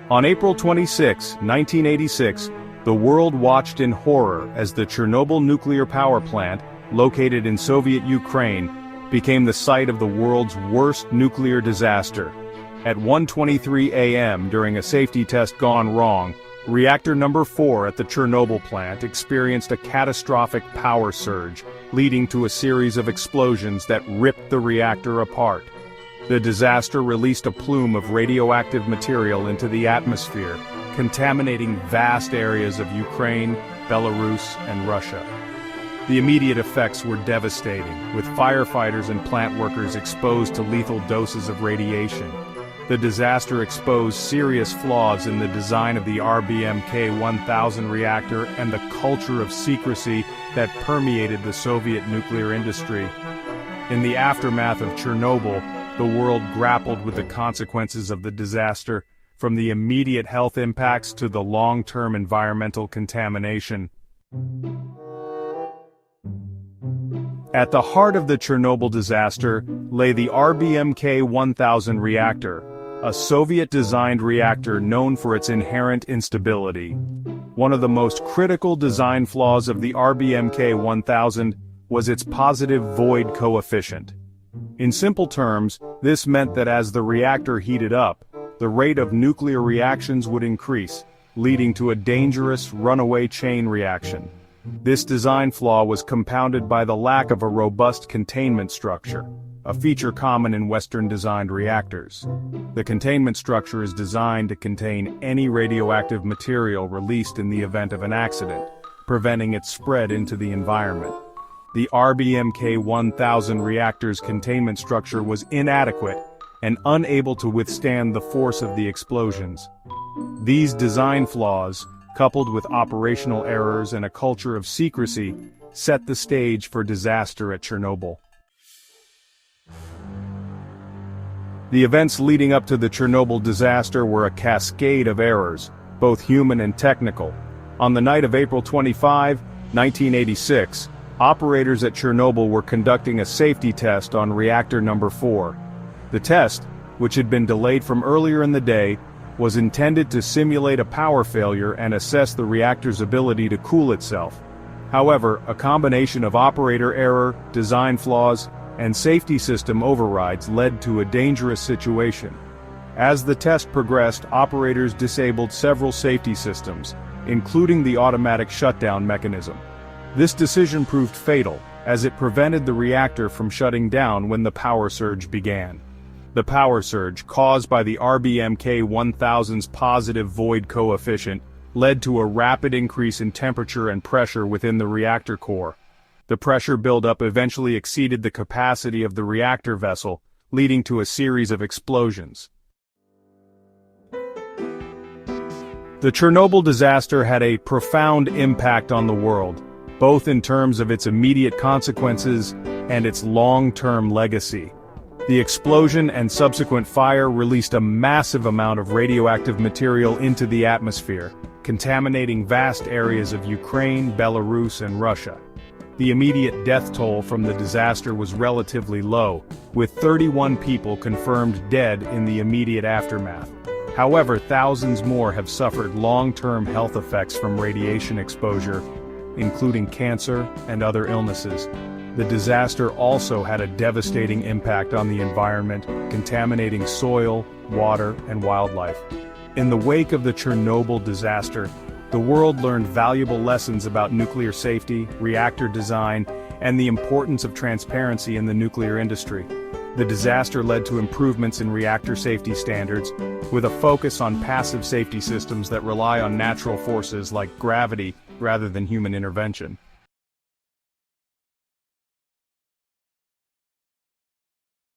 On April 26, 1986, the world watched in horror as the Chernobyl nuclear power plant, located in Soviet Ukraine, became the site of the world's worst nuclear disaster. At 1:23 a.m. during a safety test gone wrong, reactor number 4 at the Chernobyl plant experienced a catastrophic power surge, leading to a series of explosions that ripped the reactor apart. The disaster released a plume of radioactive material into the atmosphere, contaminating vast areas of Ukraine, Belarus, and Russia. The immediate effects were devastating, with firefighters and plant workers exposed to lethal doses of radiation. The disaster exposed serious flaws in the design of the RBMK-1000 reactor and the culture of secrecy that permeated the Soviet nuclear industry. In the aftermath of Chernobyl, the world grappled with the consequences of the disaster, from the immediate health impacts to the long-term environmental contamination. At the heart of the Chernobyl disaster lay the RBMK-1000 reactor, a Soviet-designed reactor known for its inherent instability. One of the most critical design flaws of the RBMK-1000 was its positive void coefficient. In simple terms, this meant that as the reactor heated up, the rate of nuclear reactions would increase, leading to a dangerous runaway chain reaction. This design flaw was compounded by the lack of a robust containment structure, a feature common in Western-designed reactors. The containment structure is designed to contain any radioactive material released in the event of an accident, preventing its spread into the environment. The RBMK-1000 reactor's containment structure was inadequate and unable to withstand the force of the explosions. These design flaws, coupled with operational errors and a culture of secrecy, set the stage for disaster at Chernobyl. The events leading up to the Chernobyl disaster were a cascade of errors, both human and technical. On the night of April 25, 1986, operators at Chernobyl were conducting a safety test on reactor number 4. The test, which had been delayed from earlier in the day, was intended to simulate a power failure and assess the reactor's ability to cool itself. However, a combination of operator error, design flaws, and safety system overrides led to a dangerous situation. As the test progressed, operators disabled several safety systems, including the automatic shutdown mechanism. This decision proved fatal, as it prevented the reactor from shutting down when the power surge began. The power surge, caused by the RBMK-1000's positive void coefficient, led to a rapid increase in temperature and pressure within the reactor core. The pressure buildup eventually exceeded the capacity of the reactor vessel, leading to a series of explosions. The Chernobyl disaster had a profound impact on the world, both in terms of its immediate consequences and its long-term legacy. The explosion and subsequent fire released a massive amount of radioactive material into the atmosphere, contaminating vast areas of Ukraine, Belarus, and Russia. The immediate death toll from the disaster was relatively low, with 31 people confirmed dead in the immediate aftermath. However, thousands more have suffered long-term health effects from radiation exposure, including cancer and other illnesses. The disaster also had a devastating impact on the environment, contaminating soil, water, and wildlife. In the wake of the Chernobyl disaster, the world learned valuable lessons about nuclear safety, reactor design, and the importance of transparency in the nuclear industry. The disaster led to improvements in reactor safety standards, with a focus on passive safety systems that rely on natural forces like gravity rather than human intervention.